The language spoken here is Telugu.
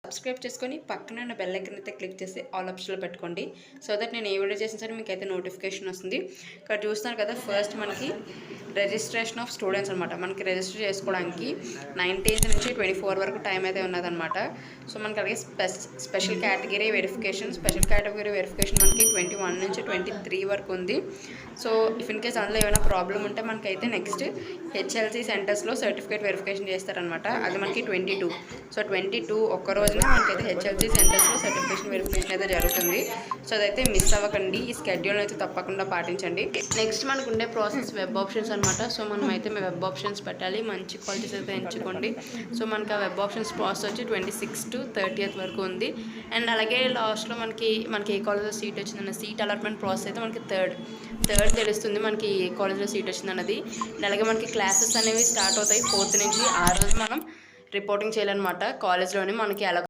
సబ్స్క్రైబ్ చేసుకొని పక్కన ఉన్న బెల్ ఐకాన్ అయితే క్లిక్ చేసి ఆల్ ఆప్షన్లో పెట్టుకోండి. సో దట్ నేను ఏ వీడియో చేసినా సరే మీకు అయితే నోటిఫికేషన్ వస్తుంది. ఇక్కడ చూస్తున్నారు కదా, ఫస్ట్ మనకి రిజిస్ట్రేషన్ ఆఫ్ స్టూడెంట్స్ అనమాట. మనకి రిజిస్టర్ చేసుకోవడానికి 19th నుంచి 24 వరకు టైం అయితే ఉన్నదన్నమాట. సో మనకి అలాగే స్పెషల్ కేటగిరీ వెరిఫికేషన్ మనకి 21 నుంచి 23 వరకు ఉంది. సో ఇఫ్ ఇన్ కేస్ అందులో ఏమైనా ప్రాబ్లం ఉంటే మనకైతే నెక్స్ట్ హెచ్ఎల్సి సెంటర్స్లో సర్టిఫికేట్ వెరిఫికేషన్ చేస్తారనమాట. అది మనకి 22. సో 22 ఒక్క రోజున మనకైతే హెచ్ఎల్సి సెంటర్స్లో సర్టిఫికేషన్ వెరిఫికేషన్ అయితే జరుగుతుంది. సో అదైతే మిస్ అవ్వకండి. ఈ స్కెడ్యూల్ అయితే తప్పకుండా పాటించండి. నెక్స్ట్ మనకు ఉండే ప్రాసెస్ వెబ్ ఆప్షన్స్ అనమాట. సో మనం అయితే వెబ్ ఆప్షన్స్ పెట్టాలి. మంచి క్వాలిటీస్ అయితే ఎంచుకోండి. సో మనకి ఆ వెబ్ ఆప్షన్స్ ప్రాసెస్ వచ్చి 26 to 30th వరకు ఉంది. అండ్ అలాగే లాస్ట్లో మనకి ఏ కాలేజ్లో సీట్ వచ్చిందన్న సీట్ అలాట్మెంట్ ప్రాసెస్ అయితే మనకి థర్డ్ తెలుస్తుంది మనకి ఏ కాలేజ్లో సీట్ వచ్చిందన్నది. అండ్ అలాగే మనకి క్లాసెస్ అనేవి స్టార్ట్ అవుతాయి 4th నుంచి. ఆ రోజు మనం రిపోర్టింగ్ చేయాలన్నమాట కాలేజ్లోని. మనకి ఎలా